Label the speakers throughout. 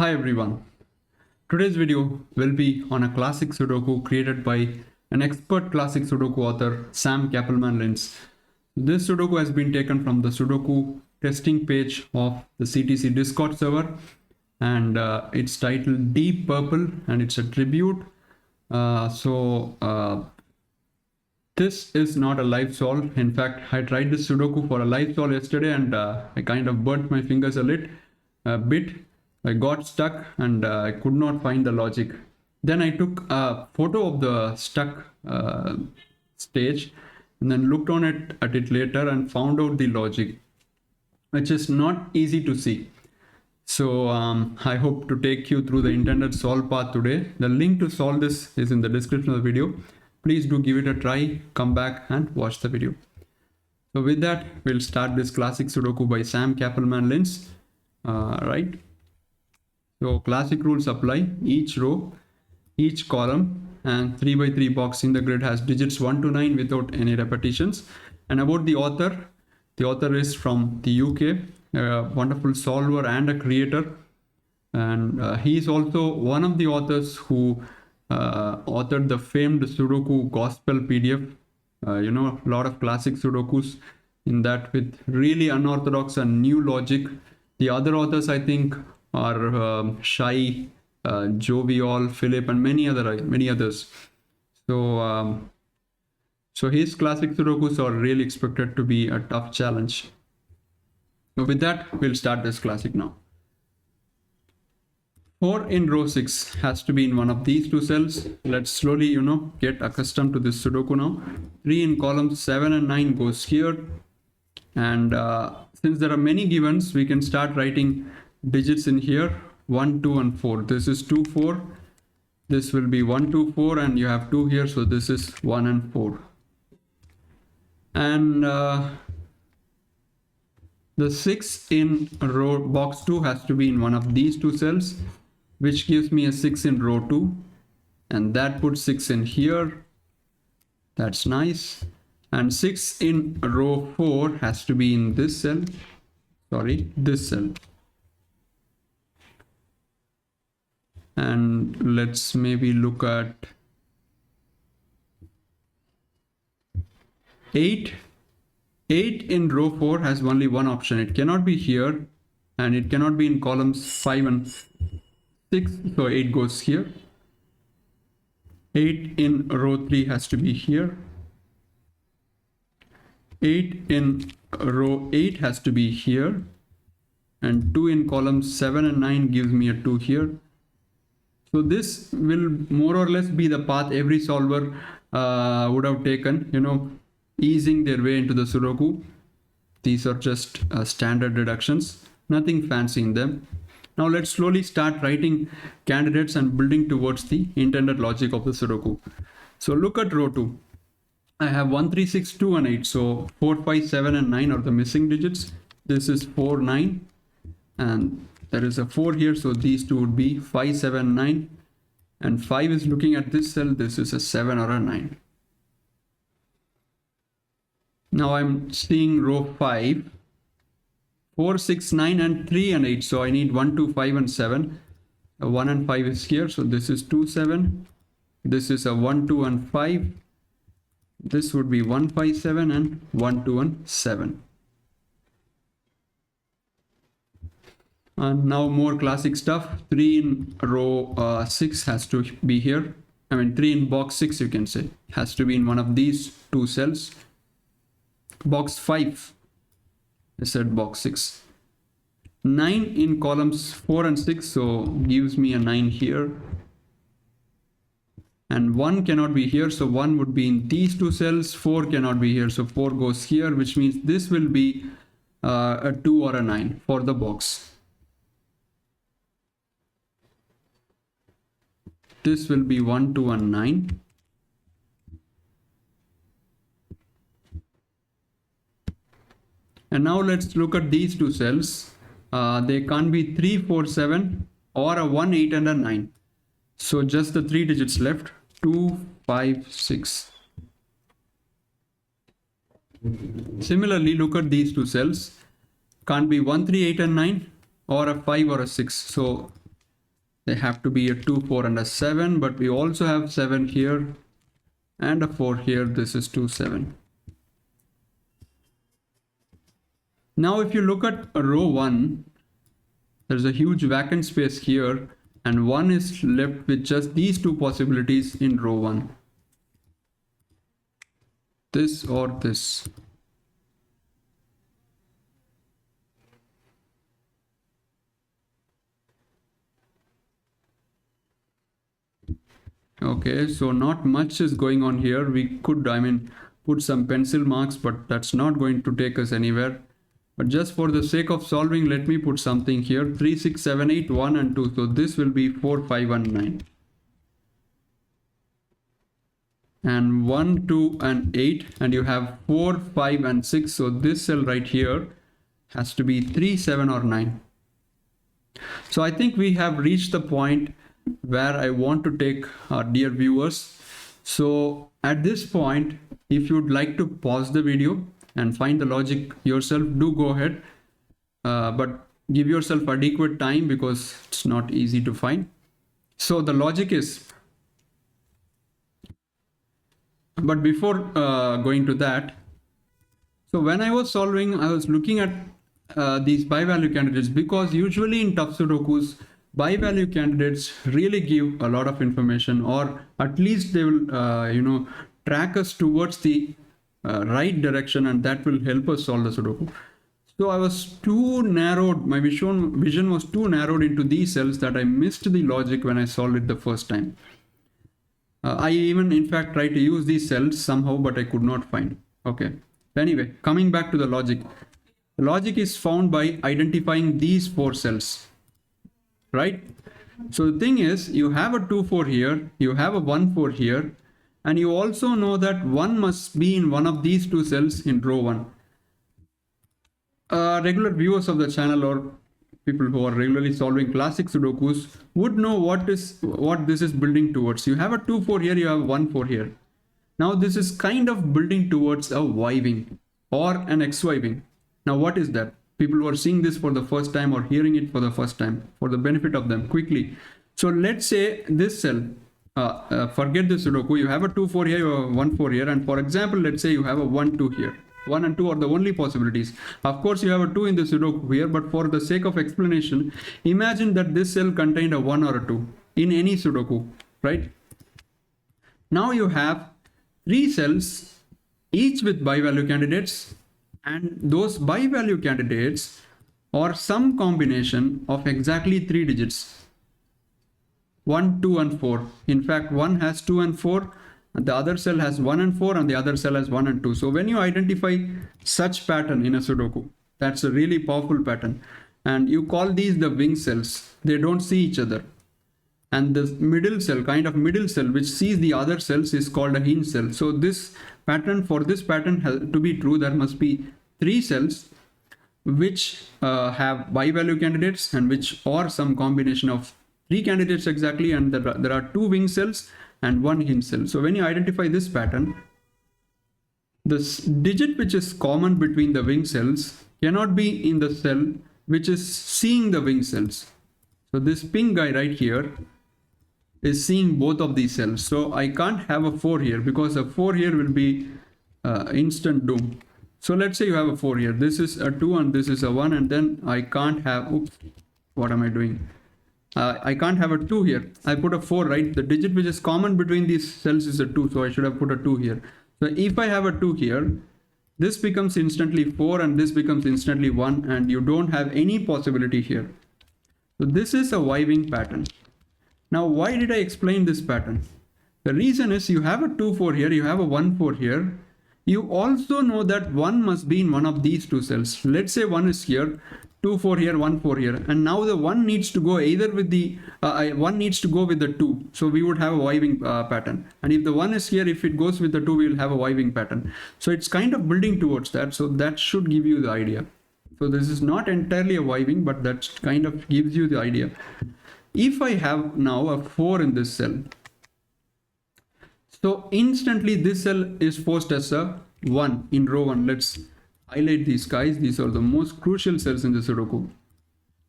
Speaker 1: Hi everyone. Today's video will be on a classic Sudoku created by an expert classic Sudoku author, Sam Cappleman-Lynes. This Sudoku has been taken from the Sudoku testing page of the CTC Discord server, and it's titled Deep Purple, and it's a tribute. This is not a live solve. In fact, I tried this Sudoku for a live solve yesterday, and I kind of burnt my fingers a bit. I got stuck and I could not find the logic. Then I took a photo of the stuck stage and then looked on it at it later and found out the logic, which is not easy to see. So I hope to take you through the intended solve path today. The link to solve this is in the description of the video. Please do give it a try, come back and watch the video. So with that, we'll start this classic Sudoku by Sam Cappleman-Lynes. Right. So classic rules apply. Each row, each column and 3x3 box in the grid has digits 1 to 9 without any repetitions. And about the author is from the UK, a wonderful solver and a creator. And he is also one of the authors who authored the famed Sudoku Gospel PDF. A lot of classic Sudokus in that with really unorthodox and new logic. The other authors, I think, are Shai, Jovial, Philip, and many others. So his classic Sudokus are really expected to be a tough challenge. So with that, we'll start this classic now. 4 in row 6 has to be in one of these two cells. Let's slowly, get accustomed to this Sudoku now. 3 in columns 7 and 9 goes here. And since there are many givens, we can start writing digits in here 1, 2 and 4. This is 2, 4. This will be 1, 2, 4 and you have 2 here, so this is 1 and 4. And the 6 in row box 2 has to be in one of these two cells, which gives me a 6 in row 2, and that puts 6 in here. That's nice. And 6 in row 4 has to be in this cell. This cell. And let's maybe look at 8. 8 in row 4 has only one option. It cannot be here and it cannot be in columns 5 and 6. So 8 goes here. 8 in row 3 has to be here. 8 in row 8 has to be here. And 2 in columns 7 and 9 gives me a 2 here. So this will more or less be the path every solver would have taken, easing their way into the Sudoku. These are just standard deductions, nothing fancy in them. Now let's slowly start writing candidates and building towards the intended logic of the Sudoku. So look at row 2. I have 1, 3, 6, 2 and 8. So 4, 5, 7 and 9 are the missing digits. This is 4, 9 and there is a 4 here, so these two would be 5, 7, 9, and 5 is looking at this cell. This is a 7 or a 9. Now I'm seeing row 5, 4, 6, 9 and 3 and 8, so I need 1, 2, 5 and 7. 1 and 5 is here, so this is 2, 7. This is a 1, 2 and 5. This would be 1, 5, 7 and 1, 2 and 7. And now more classic stuff. 3 in row 6 has to be here. 3 in box 6 you can say has to be in one of these two cells. Box 5, I said box 6. 9 in columns 4 and 6, so gives me a 9 here. And 1 cannot be here, so 1 would be in these two cells. 4 cannot be here, so 4 goes here, which means this will be a 2 or a 9 for the box. This will be 1, 2 and 9. And now let's look at these two cells. They can't be 3, 4, 7 or a 1, 8 and a 9. So just the 3 digits left. 2, 5, 6. Similarly, look at these two cells. Can't be 1, 3, 8 and 9 or a 5 or a 6. So they have to be a 2, 4 and a 7, but we also have 7 here and a 4 here. This is 2, 7. Now if you look at row 1, there's a huge vacant space here and 1 is left with just these two possibilities in row 1. This or this. Okay, so not much is going on here. We could, put some pencil marks, but that's not going to take us anywhere. But just for the sake of solving, let me put something here. 3, 6, 7, 8, 1 and 2. So this will be 4, 5 and 9. And 1, 2 and 8. And you have 4, 5 and 6. So this cell right here has to be 3, 7 or 9. So I think we have reached the point where I want to take our dear viewers. So at this point, if you'd like to pause the video and find the logic yourself, do go ahead, but give yourself adequate time because it's not easy to find. So the logic is, but before going to that, so when I was solving, I was looking at these bi-value candidates, because usually in tough Sudokus, bi-value candidates really give a lot of information, or at least they will track us towards the right direction, and that will help us solve the Sudoku. So I was too narrowed, my vision was too narrowed into these cells that I missed the logic when I solved it the first time. I even in fact tried to use these cells somehow, but I could not find. Okay, anyway, coming back to the logic. The logic is found by identifying these 4 cells, right? So the thing is, you have a 2, 4 here, you have a 1, 4 here, and you also know that 1 must be in one of these 2 cells in row 1. Regular viewers of the channel or people who are regularly solving classic Sudokus would know what this is building towards. You have a 2, 4 here, you have 1, 4 here. Now this is kind of building towards a Y wing or an XY wing. Now what is that? People who are seeing this for the first time or hearing it for the first time, for the benefit of them, quickly. So let's say this cell, forget the Sudoku, you have a 2, 4 here, you have a 1, 4 here, and for example, let's say you have a 1, 2 here. 1 and 2 are the only possibilities. Of course, you have a 2 in the Sudoku here, but for the sake of explanation, imagine that this cell contained a 1 or a 2 in any Sudoku, right? Now you have 3 cells, each with bi-value candidates, and those bi-value candidates are some combination of exactly 3 digits. 1, 2 and 4. In fact, one has 2 and 4, and the other cell has 1 and 4, and the other cell has 1 and 2. So when you identify such pattern in a Sudoku, that's a really powerful pattern, and you call these the wing cells. They don't see each other, and the middle cell, which sees the other cells, is called a hinge cell. So this pattern, for this pattern to be true, there must be 3 cells which have bi-value candidates, and which are some combination of 3 candidates exactly, and there are 2 wing cells and 1 hinge cell. So when you identify this pattern, this digit which is common between the wing cells cannot be in the cell which is seeing the wing cells. So this pink guy right here is seeing both of these cells. So I can't have a 4 here, because a 4 here will be instant doom. So let's say you have a 4 here. This is a 2 and this is a 1, and then I can't have, oops, what am I doing? I can't have a 2 here. I put a 4, right? The digit which is common between these cells is a 2, so I should have put a 2 here. So if I have a 2 here, this becomes instantly 4 and this becomes instantly 1, and you don't have any possibility here. So this is a Y wing pattern. Now why did I explain this pattern? The reason is, you have a 2, 4 here, you have a 1, 4 here. You also know that 1 must be in one of these 2 cells. Let's say 1 is here, 2, 4 here, 1, 4 here, and now the 1 needs to go either with the 1 needs to go with the 2, so we would have a Y wing pattern, and if the 1 is here, if it goes with the 2, we will have a Y wing pattern. So it's kind of building towards that, so that should give you the idea. So this is not entirely a Y wing, but that kind of gives you the idea. If I have now a 4 in this cell, so instantly this cell is forced as a 1 in row 1. Let's highlight these guys. These are the most crucial cells in the Sudoku.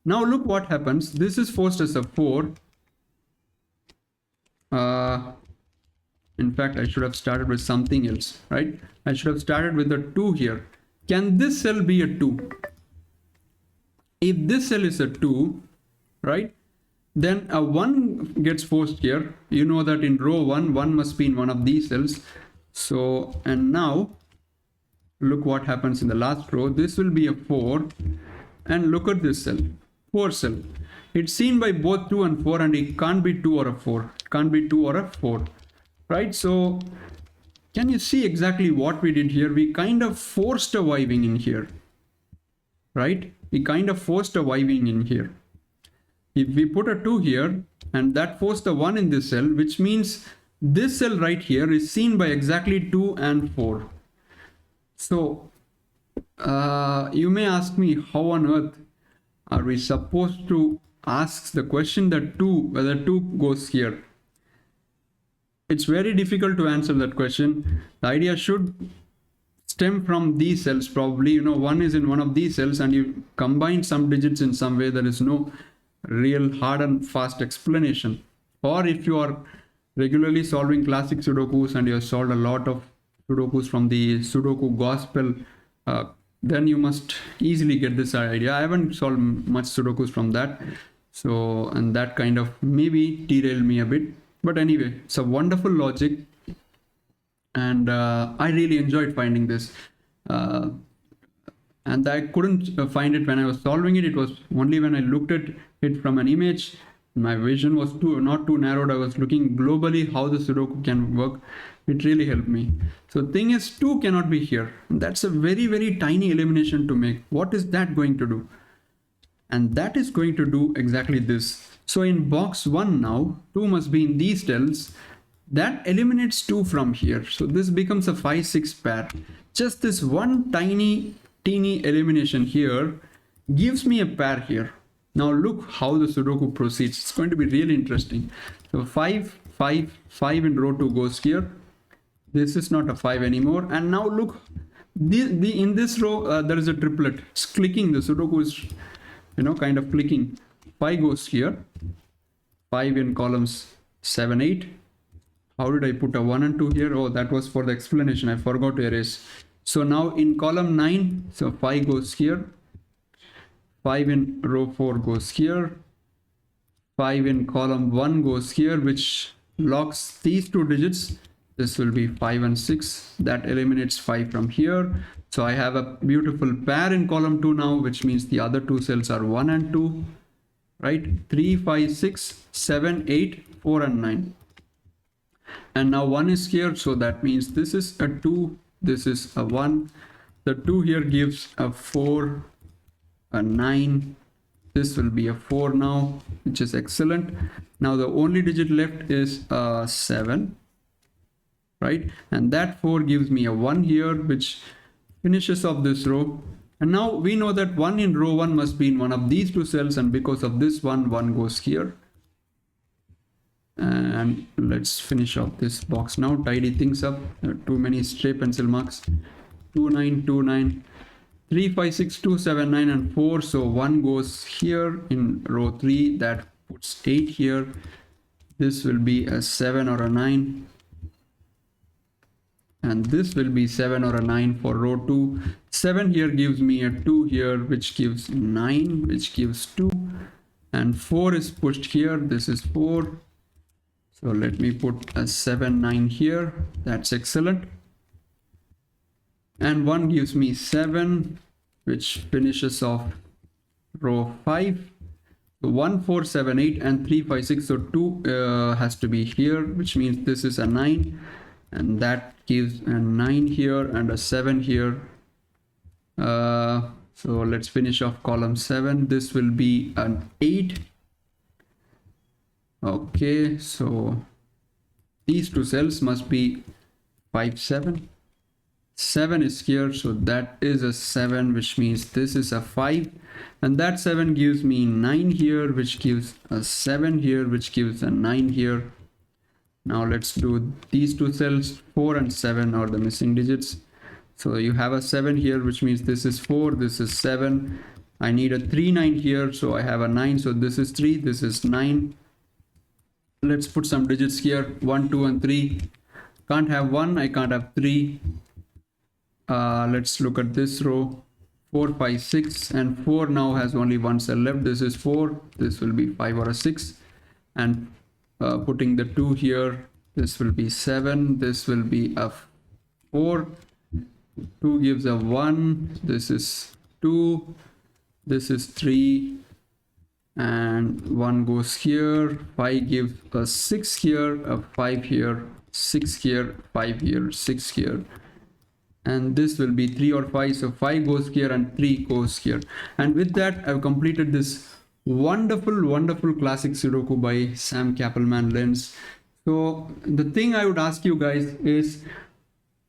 Speaker 1: Now look what happens. This is forced as a 4, In fact, I should have started with something else, right? I should have started with a 2 here. Can this cell be a 2? If this cell is a 2, right, then a 1 gets forced here. You know that in row 1, 1 must be in one of these cells. So, and now, look what happens in the last row. This will be a 4. And look at this cell, 4 cell. It's seen by both 2 and 4, and it can't be 2 or a 4. It can't be 2 or a 4. Right? So, can you see exactly what we did here? We kind of forced a wiving in here. Right? We kind of forced a wiving in here. If we put a 2 here, and that forced a 1 in this cell, which means this cell right here is seen by exactly 2 and 4. So, you may ask me, how on earth are we supposed to ask the question that whether 2 goes here? It's very difficult to answer that question. The idea should stem from these cells probably. 1 is in one of these cells and you combine some digits in some way. There is no real hard and fast explanation. Or if you are regularly solving classic Sudokus and you have solved a lot of Sudokus from the Sudoku gospel, then you must easily get this idea. I haven't solved much Sudokus from that. So, and that kind of maybe derailed me a bit. But anyway, it's a wonderful logic. And I really enjoyed finding this. And I couldn't find it when I was solving it. It was only when I looked at it from an image. My vision was not too narrowed. I was looking globally how the Sudoku can work. It really helped me. So the thing is, 2 cannot be here. And that's a very, very tiny elimination to make. What is that going to do? And that is going to do exactly this. So in box 1 now, 2 must be in these cells. That eliminates 2 from here. So this becomes a 5-6 pair. Just this one teeny elimination here gives me a pair here. Now look how the Sudoku proceeds. It's going to be really interesting. So 5, 5, 5 in row 2 goes here. This is not a 5 anymore. And now look, in this row, there is a triplet. It's clicking. The Sudoku is, kind of clicking. 5 goes here. 5 in columns 7, 8. How did I put a 1 and 2 here? Oh, that was for the explanation. I forgot to erase. So now in column 9, so 5 goes here. 5 in row 4 goes here. 5 in column 1 goes here, which locks these 2 digits. This will be 5 and 6. That eliminates 5 from here. So I have a beautiful pair in column 2 now, which means the other 2 cells are 1 and 2. Right? 3, 5, 6, 7, 8, 4 and 9. And now 1 is here. So that means this is a 2. This is a 1. The 2 here gives a 4, a 9. This will be a 4 now, which is excellent. Now the only digit left is a 7. Right? And that 4 gives me a 1 here, which finishes off this row. And now we know that 1 in row 1 must be in one of these 2 cells, and because of this 1 goes here. And let's finish off this box now, tidy things up. Too many stray pencil marks. 2, 9, 2, 9, 3, 5, 6, 2, 7, 9 and 4. So 1 goes here in row 3. That puts 8 here. This will be a 7 or a 9. And this will be 7 or a 9 for row 2. 7 here gives me a 2 here, which gives 9, which gives 2. And 4 is pushed here. This is 4. So let me put a 7, 9 here. That's excellent. And 1 gives me 7, which finishes off row 5. So 1, 4, 7, 8 and 3, 5, 6. So 2 has to be here, which means this is a 9. And that gives a 9 here and a 7 here. So let's finish off column 7. This will be an 8. Okay, so these 2 cells must be 5, 7. 7 is here, so that is a 7, which means this is a 5. And that 7 gives me 9 here, which gives a 7 here, which gives a 9 here. Now let's do these 2 cells. 4 and 7 are the missing digits. So you have a 7 here, which means this is 4, this is 7. I need a 3, 9 here, so I have a 9. So this is 3, this is 9. Let's put some digits here. 1, 2 and 3. Can't have 1, I can't have 3. Let's look at this row. 4, 5, 6 and 4 now has only one cell left. This is 4, this will be 5 or a 6, and putting the 2 here, this will be 7, this will be a 4, 2 gives a 1, this is 2, this is 3, and 1 goes here, 5 gives a 6 here, a 5 here, 6 here, 5 here, 6 here, and this will be 3 or 5, so 5 goes here and 3 goes here. And with that, I've completed this wonderful classic Sudoku by Sam Cappleman-Lynes. So the thing I would ask you guys is,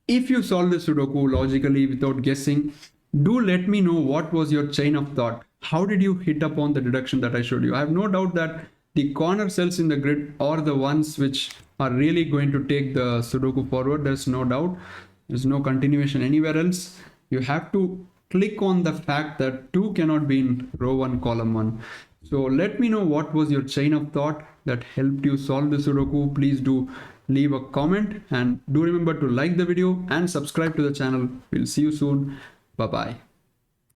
Speaker 1: if you solve the Sudoku logically without guessing, do let me know what was your chain of thought. How did you hit upon the deduction that I showed you? I have no doubt that the corner cells in the grid are the ones which are really going to take the Sudoku forward. There's no doubt. There's no continuation anywhere else. You have to click on the fact that 2 cannot be in row 1, column 1. So let me know what was your chain of thought that helped you solve the Sudoku. Please do leave a comment and do remember to like the video and subscribe to the channel. We'll see you soon. Bye bye.